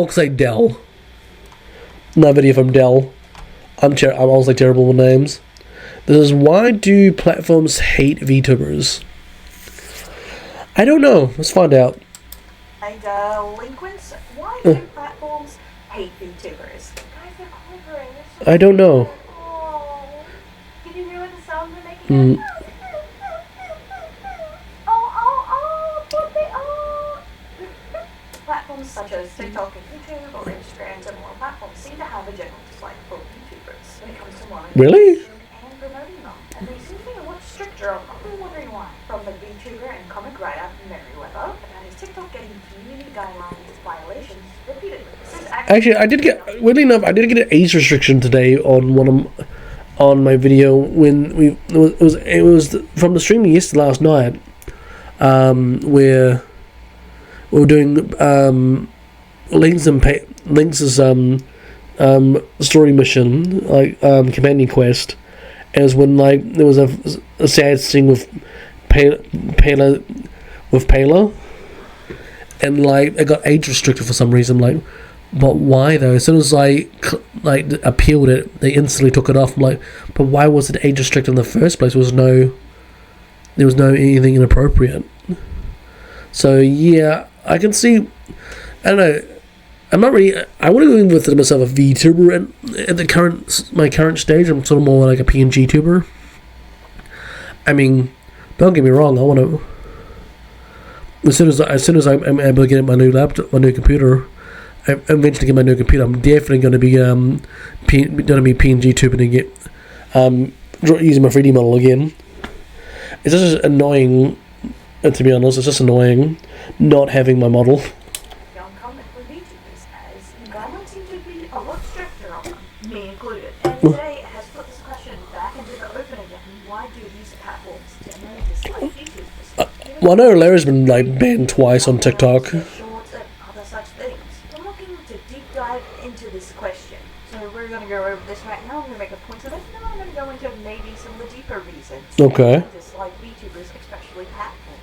I'll say Dell. Another video from Dell. I'm also terrible with names. This is, why do platforms hate VTubers? I don't know. Let's find out. And delinquents, why do platforms hate VTubers? Guys, they're quivering. So I don't know. oh. Can you hear the sound they're making? Platforms such as TikTok and YouTube or Instagram and more platforms seem to have a general dislike for VTubers when it comes to monetization Really? and promoting them. And they seem to be a lot stricter on them. I'm wondering why. From the VTuber and comic writer Merriweather about his TikTok getting community guidelines violations repeatedly. Actually, I did get, weirdly enough, I did get an age restriction today on on my video when it was from the stream yesterday last night, where we were doing Link's story mission, like companion quest, as when like there was a sad scene with Payla, and like it got age restricted for some reason. Like, but why though? As soon as I appealed it, they instantly took it off. I'm like, but why was it age restricted in the first place? There was no anything inappropriate. So yeah, I can see. I don't know. I'm not really. I want to go with myself a VTuber at my current stage. I'm sort of more like a PNG tuber. I mean, don't get me wrong. I want to. As soon as I'm able to get my new laptop, my new computer, I eventually get my new computer. I'm definitely going to be PNG tubing and get using my 3D model again. It's just annoying. To be honest, it's just annoying not having my model. A lot stricter on them, me included. And today it has put this question back into the open again. Why do these platforms generally dislike VTubers? Well, I know Larry's been like banned twice on TikTok. Shorts and other such things. We're looking to deep dive into this question. So we're going to go over this right now. I'm going to make a point of it. Now I'm going to go into maybe some of the deeper reasons. Okay. Dislike VTubers, especially platforms.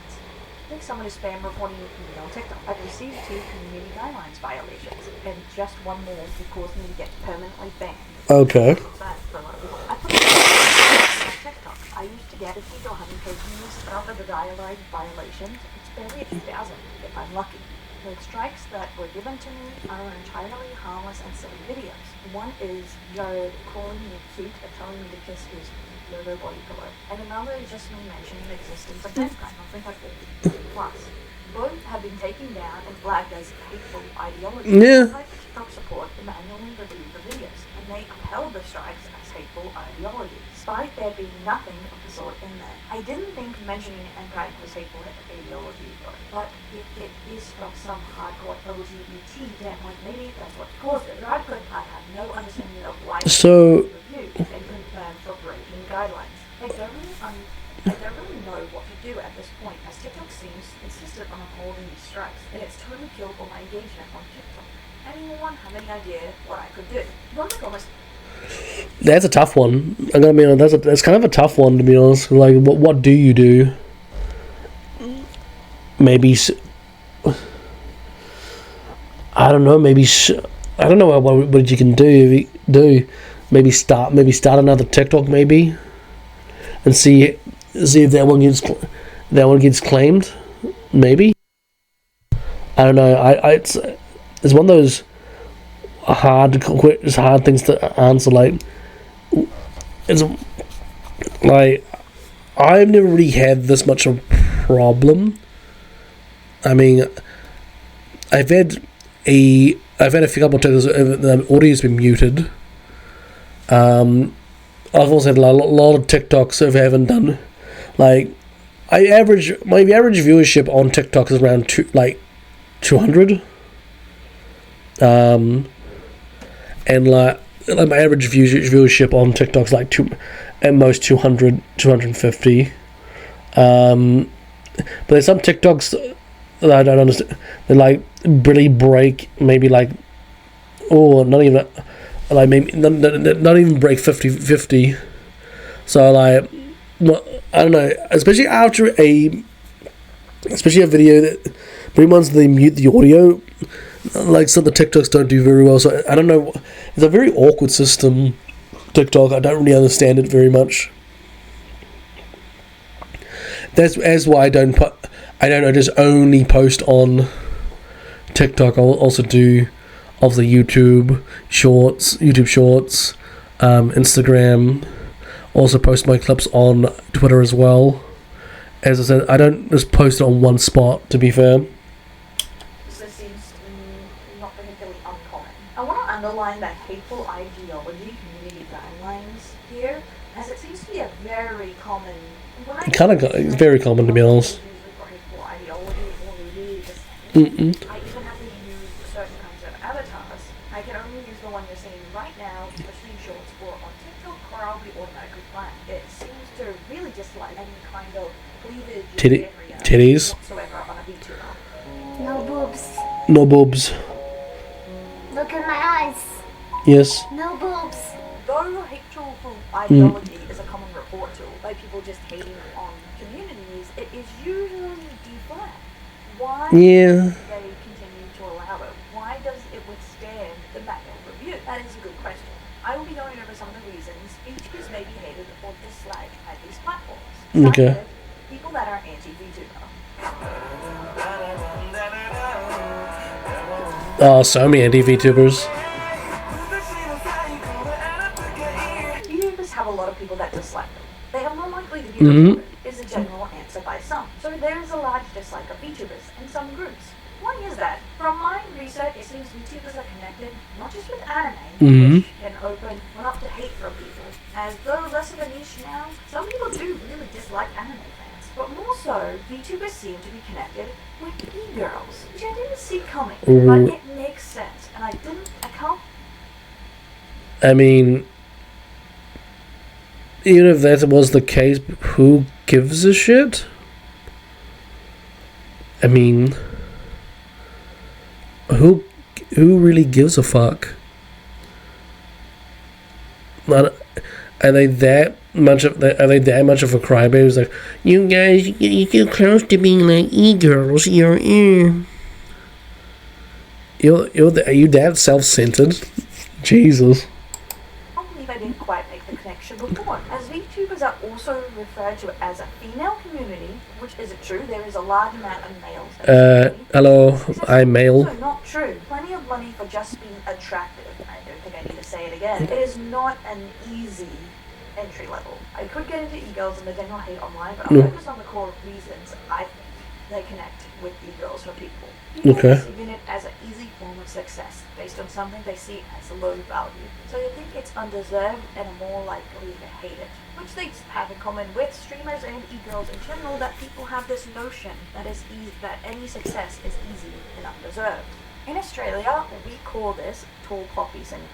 I think someone is spam reporting me on TikTok. I've received 2 community guidelines violations, and just one more would cause me to get permanently banned. Okay. I put on TikTok. I used to get 50 to 100 views after the guideline violations. It's barely a few thousand if I'm lucky. The strikes that were given to me are entirely harmless and silly videos. One is Jared calling me cute and telling me to kiss his logo body pillow. And another is just me mentioning the existence of mankind. Nothing like that. Plus, both have been taken down and flagged as hateful ideology. Yeah. TikTok support and manually review the videos, and they upheld the strikes as hateful ideology, despite there being nothing of the sort in there. I didn't think mentioning mankind was hateful ideology, but if it is from some hardcore LGBT, then like maybe that's what caused it. I have no understanding of why So review and confirmed for breaking guidelines. I don't really know what to do at this point, as TikTok seems insistent on upholding these strikes, and it's totally killed all my engagement on TikTok. Anyone have any idea what I could do? that's a tough one. I gotta be honest. That's kind of a tough one, to be honest. Like, what do you do? Maybe I don't know. Maybe I don't know what you can do. Maybe start another TikTok, maybe, and see if that one gets claimed. Maybe. I don't know. It's one of those hard things to answer. Like, it's like I've never really had this much of a problem. I mean, I've had a few couple of times the audio's been muted. I've also had a lot of TikToks that haven't done. Like, my average viewership on TikTok is around 200. And like my average viewership on TikTok is like at most 200, 250. But there's some TikToks that I don't understand. They like really break maybe like, not even like maybe not even break 50. So like, I don't know. Especially a video that pretty much they mute the audio. like some of the TikToks don't do very well. So I don't know. It's a very awkward system. TikTok. I don't really understand it very much. That's why I don't just only post on TikTok. I'll also do obviously YouTube Shorts, Instagram. Also post my clips on Twitter as well. As I said, I don't just post it on one spot, to be fair. This seems not particularly uncommon. I want to underline that hateful ideology community guidelines here, as it seems to be a very common... It's very common, to be honest. Mm-mm. I even have to use certain kinds of avatars. I can only use the one you're seeing right now, especially in shorts or on TikTok, or I'll be automatically flagged. It seems to really dislike any kind of cleavage titties whatsoever on a VTuber. No boobs. No boobs. Look at my eyes. Yes. No boobs. Though hateful ideology is a common report tool by people just hating on communities, it is usually deflagged. Why do they continue to allow it? Why does it withstand the manual review? That is a good question. I will be going over some of the reasons VTubers may be hated or disliked at these platforms. Okay. People that are anti-VTuber. Oh, so many anti-VTubers. VTubers have a lot of people that dislike them. They are more likely to be reported, is a general answer by some. So there is a large dislike of VTubers in some groups. Why is that? From my research, it seems VTubers are connected not just with anime, which can open one up to hate from people. As though less of a niche now, some people do really dislike anime fans. But more so, VTubers seem to be connected with e-girls, which I didn't see coming, but it makes sense, and I can't... I mean, even if that was the case, who gives a shit? I mean, who really gives a fuck? Are they that much of a crybaby? It's like, you guys, you're too close to being like e-girls. Are you that self-centered? Jesus. I believe I didn't quite make the connection before, as VTubers are also referred to as a female community, which isn't true. There is a large amount of males. Hello, I'm male. Also not true. Plenty of money for just being attractive. I don't think I need to say it again. It is not an easy entry level. I could get into e-girls and the general hate online, but I'll focus on the core reasons I think they connect with e-girls for people. People see it as an easy form of success based on something they see as a low value. So they think it's undeserved and are more likely to hate it. Which they have in common with streamers and e-girls in general, that people have this notion that that any success is easy and undeserved. In Australia, we call this tall poppy syndrome,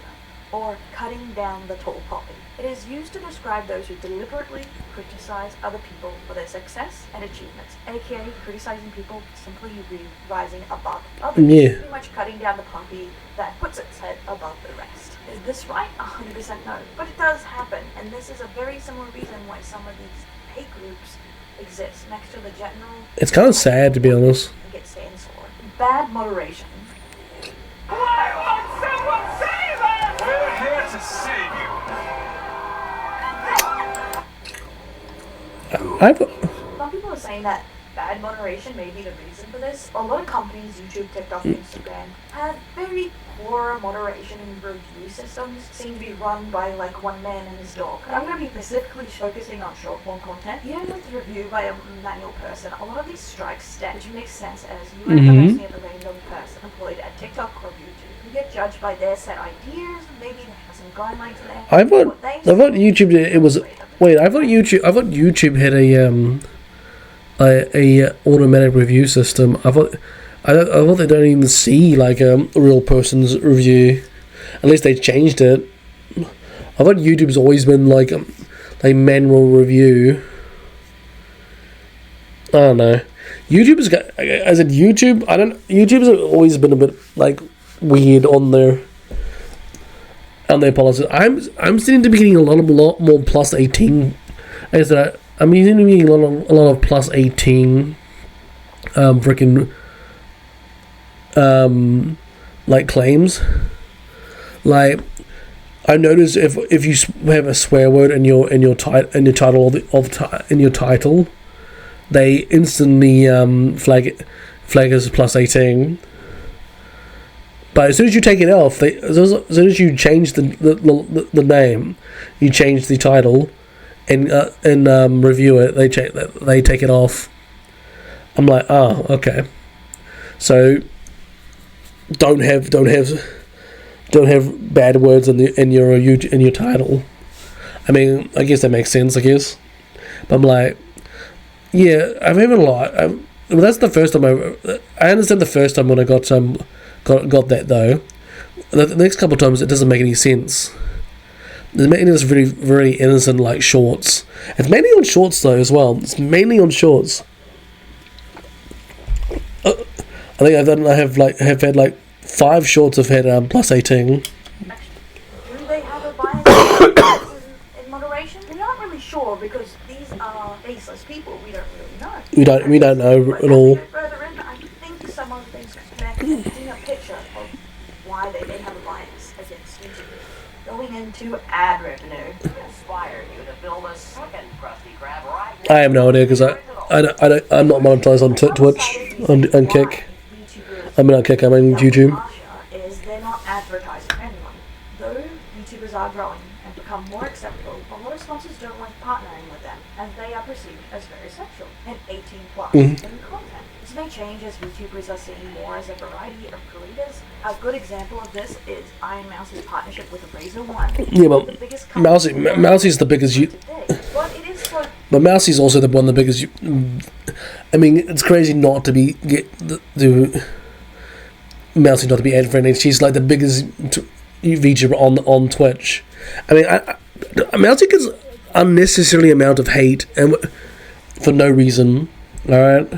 or cutting down the tall poppy. It is used to describe those who deliberately criticize other people for their success and achievements, aka criticizing people simply rising above others. Pretty much cutting down the poppy that puts its head above the rest. Is this right? 100% no. But it does happen, and this is a very similar reason why some of these hate groups exist next to the general... It's kind of sad, to be honest. ...it stands for. Bad moderation. Why won't someone save us? We're here to save you. Some people are saying that bad moderation may be the reason for this. A lot of companies, YouTube, TikTok, Instagram, have very poor moderation and review systems. Seem to be run by like one man and his dog. I'm going to be specifically focusing on short form content. Even with review by a manual person, a lot of these strikes stat, which makes sense as you are the random person employed at TikTok or YouTube. You get judged by their set ideas, maybe they have some guidelines there. I thought YouTube had a automatic review system. I thought they don't even see like a real person's review. At least they changed it. I thought YouTube's always been like manual review. I don't know. YouTube's always been a bit like weird on their policies. I'm starting to be getting a lot more plus 18. I'm using to be getting a lot of plus 18 like claims. Like, I noticed if you have a swear word in your title they instantly flag as +18. But as soon as you take it off, as soon as you change the name, you change the title, and review it, they take it off. I'm like, oh, okay. So don't have bad words in your title. I mean, I guess that makes sense. I guess, but I'm like, yeah, I've had a lot. Well, that's the first time I understand the first time when I got that though. The next couple of times it doesn't make any sense. They're making this very, very innocent like shorts. It's mainly on shorts though as well. It's mainly on shorts. I think have had like 5 shorts have had +18. Do they have a bias in moderation? We're not really sure because these are faceless people. We don't really know. We don't know at all. Further in, I think some of the things connecting a picture of why they may have a bias against YouTubers. Going into ad revenue. Inspire you to build a second Krusty Krab right now. I have no idea because I'm not monetized on Twitch on Kick. I mean on Kick. I mean YouTube. Is they're not advertising for anyone. Though YouTubers are growing and become more acceptable, a lot of sponsors don't like partnering with them, and they are perceived as very sexual and 18+ in content. This may change as YouTubers are seen more as a variety of creators. A good example of this is Iron Mouse's partnership with Razor One. Yeah, but Mousie's the biggest. But it is for. But Mousie's also the one of the biggest. I mean, it's crazy not to be Mousy not to be ad friendly. She's like the biggest VTuber on Twitch. I mean, Mousy gets unnecessarily amount of hate and for no reason. All right,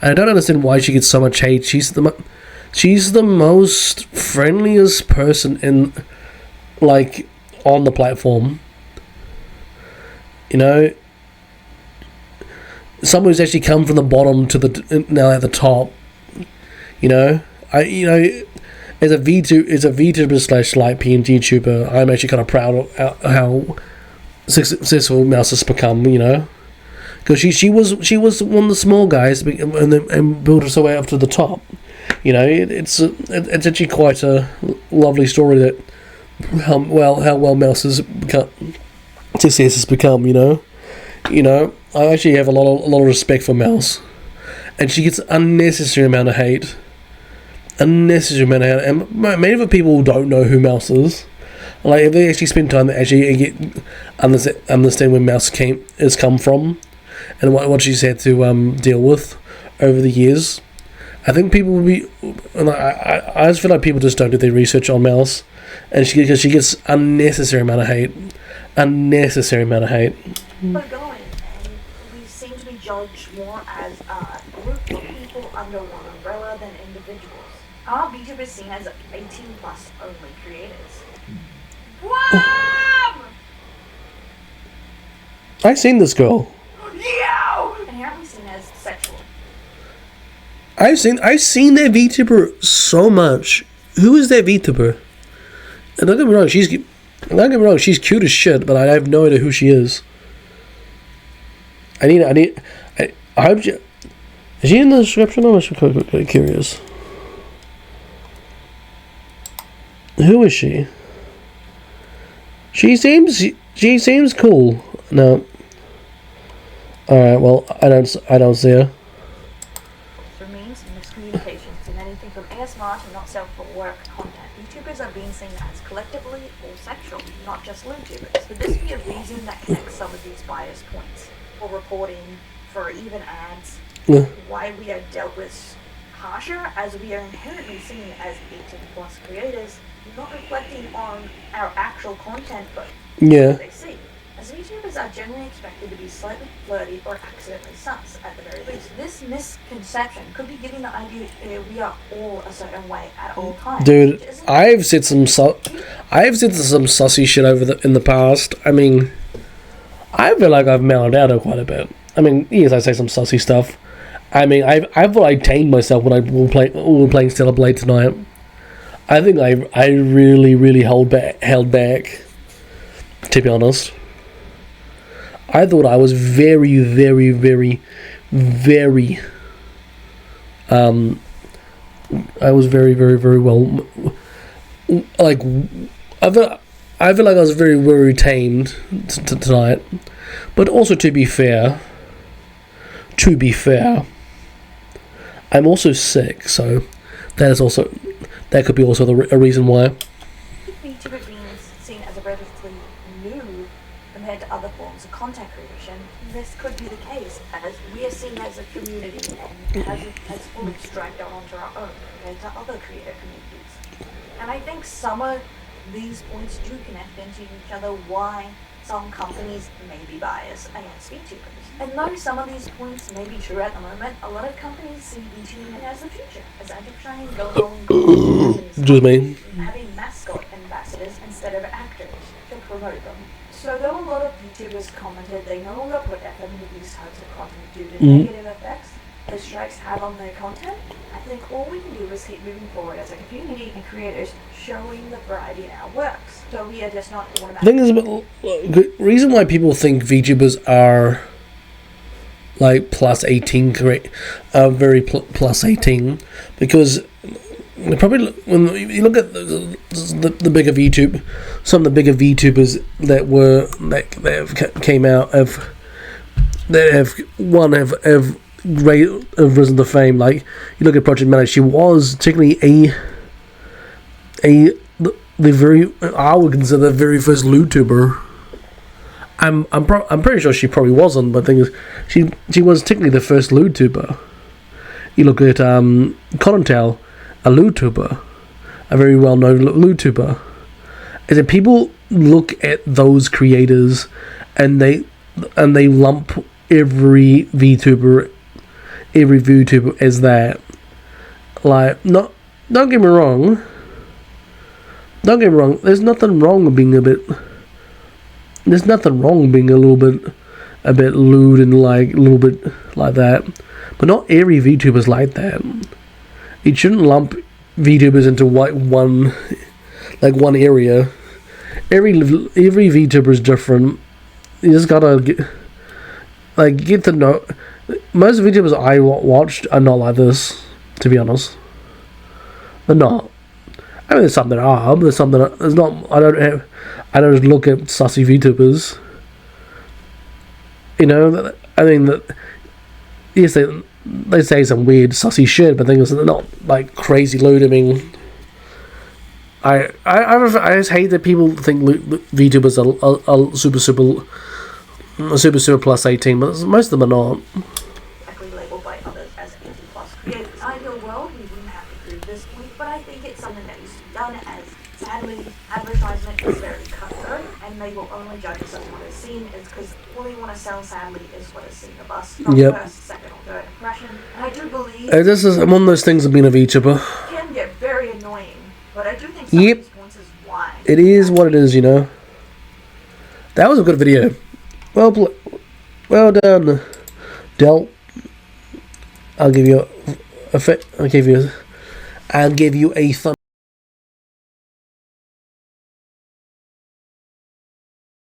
and I don't understand why she gets so much hate. She's the most friendliest person in like on the platform. You know, someone who's actually come from the bottom to now at the top. You know. As a VTuber / like PNG tuber, I'm actually kind of proud of how successful Mouse has become. You know, because she was one of the small guys and built her way up to the top. You know, it's actually quite a lovely story that how well Mouse has become, success has become. You know, I actually have a lot of respect for Mouse, and she gets unnecessary amount of hate. And many of the people don't know who Mouse is. Like, if they actually spend time to actually understand where Mouse has come from, and what she's had to deal with over the years, I think people will be. I just feel like people just don't do their research on Mouse, and because she gets unnecessary amount of hate. But going, and we seem to be judged more as a group of people under one umbrella than individuals. Are VTubers seen as 18+ only creators? Wham! I've seen this girl. Yo! Inherently seen as sexual. I've seen that VTuber so much. Who is that VTuber? And don't get me wrong, she's cute as shit, but I have no idea who she is. I hope she... Is she in the description? I'm just quite curious. Who is she? She seems cool. No. Alright, well, I don't see her. Remains miscommunications in anything from ASMR to not safe for work content. YouTubers are being seen as collectively all sexual, not just YouTubers. Could this be a reason that connects some of these bias points? For reporting, for even ads, why we are dealt with harsher as we are inherently seen as 18+ creators, not reflecting on our actual content, but what they see. As VTubers are generally expected to be slightly flirty or accidentally sus, at the very least. This misconception could be giving the idea that we are all a certain way at all times. Dude, I've said some sussy shit in the past. I mean, I feel like I've mellowed out quite a bit. I mean, yes, I say some sussy stuff. I mean, I've tamed myself when we were playing Stellar Blade tonight. I think I really held back, to be honest. I thought I was very I was very well, like, I feel like I was very tamed tonight. But also, to be fair, I'm also sick, so that could be also a reason why. VTuber being seen as a relatively new compared to other forms of content creation, this could be the case, as we are seen as a community and has fully strived out onto our own compared to other creator communities. And I think some of these points do connect into each other, why some companies may be biased against VTubers. And though some of these points may be true at the moment, a lot of companies see VTubing as the future, as they're trying to go along Just me. having mascot ambassadors instead of actors to promote them. So though a lot of VTubers commented they no longer put effort into these types of content due to negative effects the strikes have on their content, I think all we can do is keep moving forward as a community and creators, showing the variety in our works. So we are just not automatic. The thing is, the reason why people think VTubers are like plus 18, very plus 18, because probably when you look at the bigger VTube, some of the bigger VTubers that came out have risen to fame. Like, you look at Project Mana, she was technically the very, I would consider, the very first LootTuber. I'm pretty sure she probably wasn't, but the thing is, she was technically the first LootTuber. You look at Cottontail, a LootTuber, a very well-known LootTuber. And then people look at those creators, and they lump every VTuber as that. Like, don't get me wrong. There's nothing wrong with being a bit. There's nothing wrong with being a bit lewd and like a little bit like that. But not every VTuber's like that. You shouldn't lump VTubers into one area. Every VTuber is different. You just gotta get to know. Most VTubers I watched are not like this, to be honest. They're not. I mean, there's some that are, but there's some that are, there's not. I don't just look at sussy VTubers. You know, I mean, yes, they say some weird sussy shit, but things are not like crazy lewd. I mean, I just hate that people think VTubers are super plus 18, but most of them are not. Labeled by others as 18 plus. In an ideal world, we wouldn't have to prove this point, but I think it's something that needs to be done, as sadly, advertisement is very cutthroat, and they will only judge us as what is seen, is because all they want to sell, sadly, is what is seen of us, not first, second, or third impression. And I do believe this is one of those things of being a VTuber. Can get very annoying, but I do think some of these points is why. It is what it is, you know. That was a good video. Well done, Del. I'll give you a thumbs